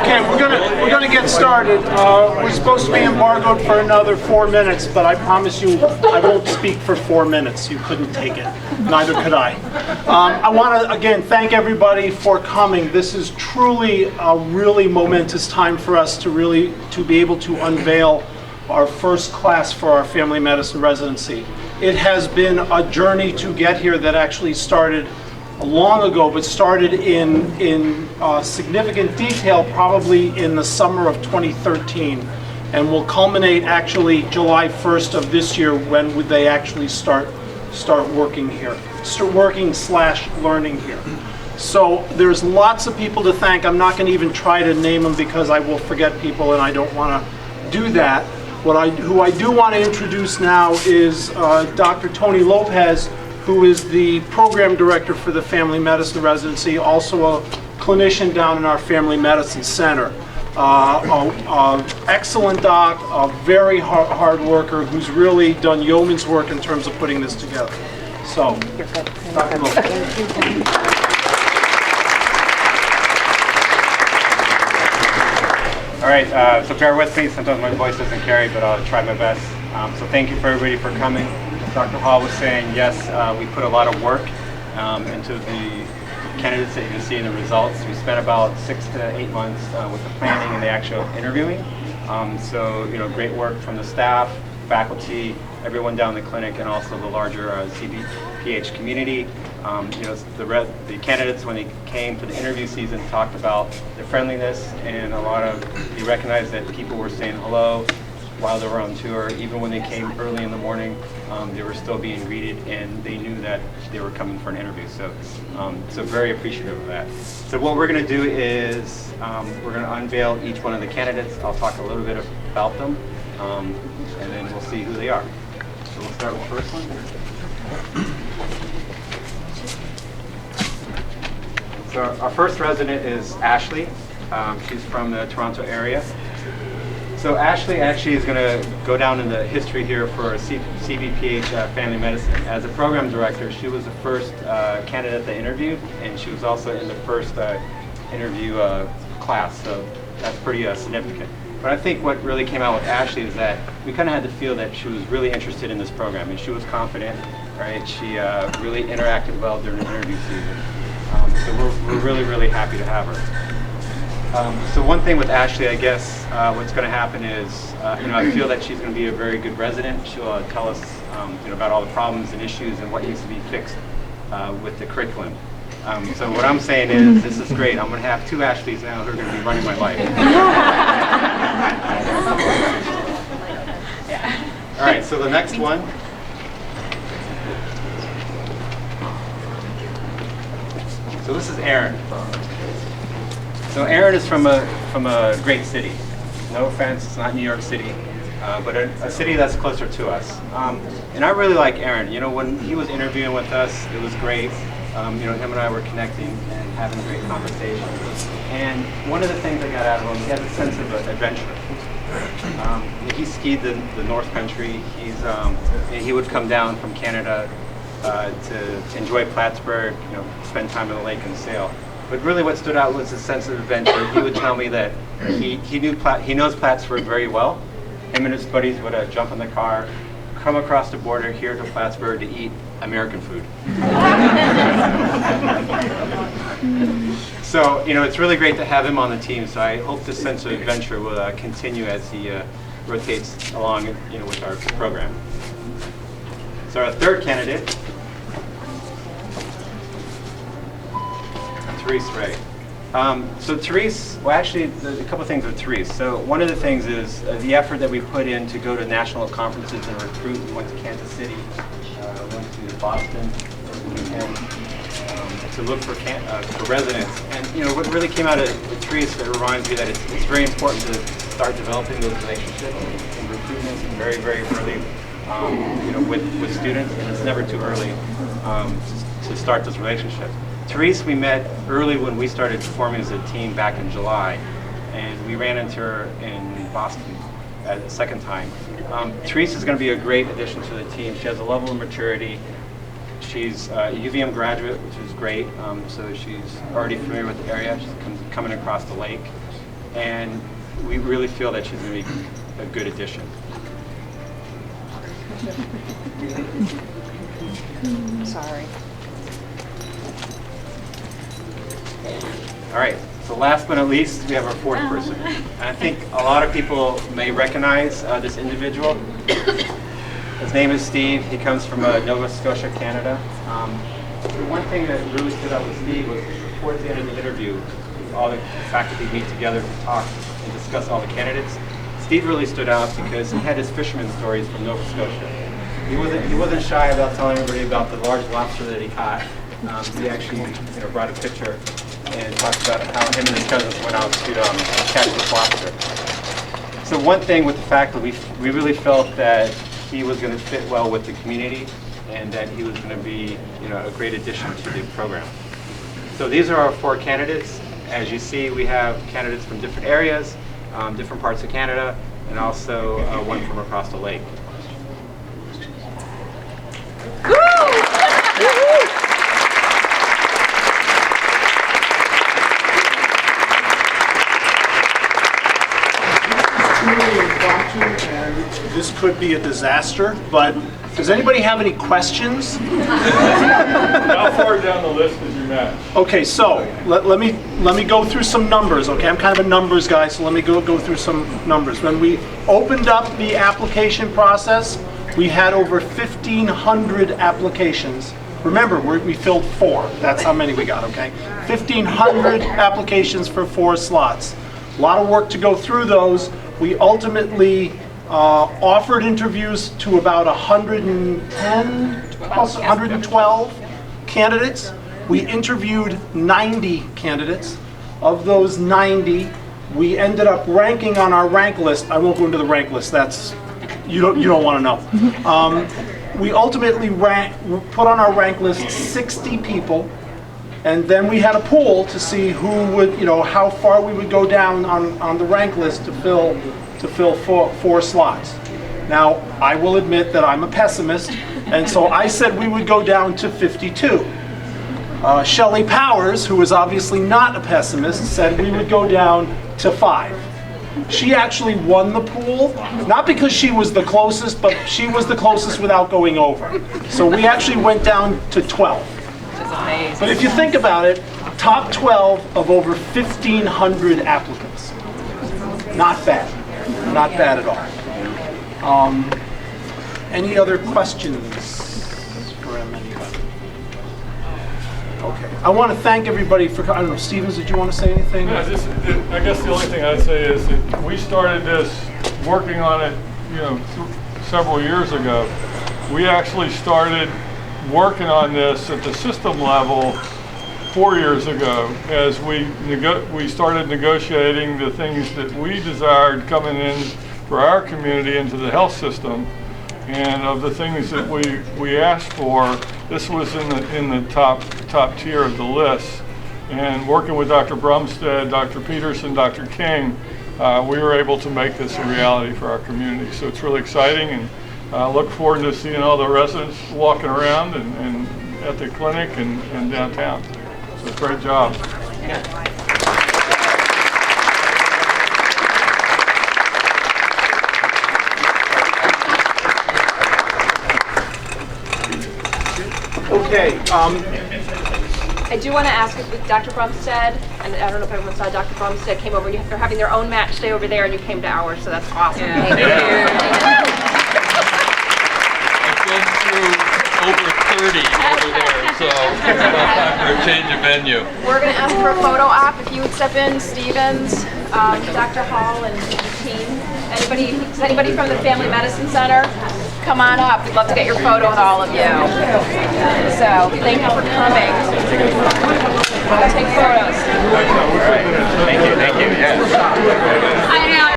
Okay, we're gonna get started. We're supposed to be embargoed for another 4 minutes, but I promise you I won't speak for 4 minutes. You couldn't take it. Neither could I. I want to again thank everybody for coming. This is truly a really momentous time for us to be able to unveil our first class for our family medicine residency. It has been a journey to get here that actually started long ago, but started in significant detail probably in the summer of 2013, and will culminate actually July 1st of this year when would they actually start working here, learning here. So there's lots of people to thank. I'm not going to even try to name them because I will forget people, and I don't want to do that. Who I do want to introduce now is Dr. Tony Lopez, who is the program director for the family medicine residency, also a clinician down in our family medicine center. Excellent doc, a very hard worker who's really done yeoman's work in terms of putting this together. So, Dr. Lopez. All right, so bear with me. Sometimes my voice doesn't carry, but I'll try my best. So thank you for everybody for coming. Dr. Hall was saying, yes, we put a lot of work into the candidates that you can see in the results. We spent about 6 to 8 months with the planning and the actual interviewing. So, great work from the staff, faculty, everyone down in the clinic, and also the larger CBPH community. The candidates, when they came to the interview season, talked about the friendliness, and they recognized that people were saying hello while they were on tour. Even when they came early in the morning, they were still being greeted, and they knew that they were coming for an interview. So, very appreciative of that. So what we're going to do is we're going to unveil each one of the candidates. I'll talk a little bit about them, and then we'll see who they are. So we'll start with the first one. So our first resident is Ashley. She's from the Toronto area. So Ashley actually is going to go down in the history here for CBPH Family Medicine. As a program director, she was the first candidate they interviewed, and she was also in the first interview class, so that's pretty significant. But I think what really came out with Ashley is that we kind of had to feel that she was really interested in this program, and she was confident, right? She really interacted well during the interview season. So we're really, really happy to have her. So one thing with Ashley, I guess, what's going to happen is, I feel that she's going to be a very good resident. She'll tell us, about all the problems and issues and what needs to be fixed with the curriculum. So what I'm saying is, this is great. I'm going to have 2 Ashleys now who are going to be running my life. All right, so the next one. So this is Aaron. So Aaron is from a great city. No offense, it's not New York City, but a city that's closer to us. And I really like Aaron. When he was interviewing with us, it was great. Him and I were connecting and having a great conversation. And one of the things I got out of him, he has a sense of adventure. He skied the North Country. He would come down from Canada to enjoy Plattsburgh, spend time on the lake and sail. But really what stood out was his sense of adventure. He would tell me that he knows Plattsburgh very well. Him and his buddies would jump in the car, come across the border here to Plattsburgh to eat American food. So, it's really great to have him on the team. So I hope this sense of adventure will continue as he rotates along, with our program. So our third candidate, Therese Ray. So Therese, well actually, a couple things with Therese. So one of the things is the effort that we put in to go to national conferences and recruit. We went to Kansas City, went to Boston, and to look for residents. And what really came out of Therese, it reminds me that it's very important to start developing those relationships and recruitment very, very early, with students, and it's never too early to start those relationships. Therese, we met early when we started forming as a team back in July, and we ran into her in Boston the second time. Teresa is going to be a great addition to the team. She has a level of maturity. She's a UVM graduate, which is great. So she's already familiar with the area. She's coming across the lake. And we really feel that she's going to be a good addition. Sorry. All right, so last but not least, we have our fourth person. And I think a lot of people may recognize this individual. His name is Steve. He comes from Nova Scotia, Canada. One thing that really stood out with Steve was towards the end of the interview, all the faculty meet together to talk and discuss all the candidates. Steve really stood out because he had his fisherman stories from Nova Scotia. He wasn't shy about telling everybody about the large lobster that he caught. He actually brought a picture and talked about how him and his cousins went out to catch this lobster. So one thing with the faculty, we really felt that he was going to fit well with the community and that he was going to be a great addition to the program. So these are our four candidates. As you see, we have candidates from different areas, different parts of Canada, and also one from across the lake. And this could be a disaster, but does anybody have any questions? How far down the list is your match? Okay, so let me go through some numbers. Okay, I'm kind of a numbers guy, so let me go through some numbers. When we opened up the application process, we had over 1,500 applications. Remember, we filled 4. That's how many we got. Okay, 1,500 applications for 4 slots. A lot of work to go through those. We ultimately offered interviews to about 110, plus 112 candidates. We interviewed 90 candidates. Of those 90, we ended up ranking on our rank list. I won't go into the rank list. That's you don't want to know. We ultimately put on our rank list 60 people. And then we had a pool to see who would, how far we would go down on the rank list to fill 4 slots. Now, I will admit that I'm a pessimist, and so I said we would go down to 52. Shelley Powers, who is obviously not a pessimist, said we would go down to 5. She actually won the pool, not because she was the closest, but she was the closest without going over. So we actually went down to 12. But if you think about it, top 12 of over 1,500 applicants. Not bad. Not bad at all. Any other questions from anybody? Okay. I want to thank everybody for, I don't know, Stevens, did you want to say anything? Yeah, I guess the only thing I'd say is that we started this, working on it, several years ago. We actually started working on this at the system level 4 years ago as we started negotiating the things that we desired coming in for our community into the health system. And of the things that we asked for, this was in the top tier of the list. And working with Dr. Brumstead, Dr. Peterson, Dr. King, we were able to make this a reality for our community. So it's really exciting, and look forward to seeing all the residents walking around and at the clinic and downtown. So great job. Okay. I do want to ask if Dr. Brumstead, and I don't know if everyone saw, Dr. Brumstead came over. They're having their own match day over there, and you came to ours, so that's awesome. Yeah. Thank you. I've been through over 30 over there, so it's about time for a change of venue. We're going to ask for a photo op. If you would step in, Stevens, Dr. Hall, and the team. Anybody from the Family Medicine Center? Come on up. We'd love to get your photo with all of you. So, thank you for coming. We'll take photos. Thank you. Yeah.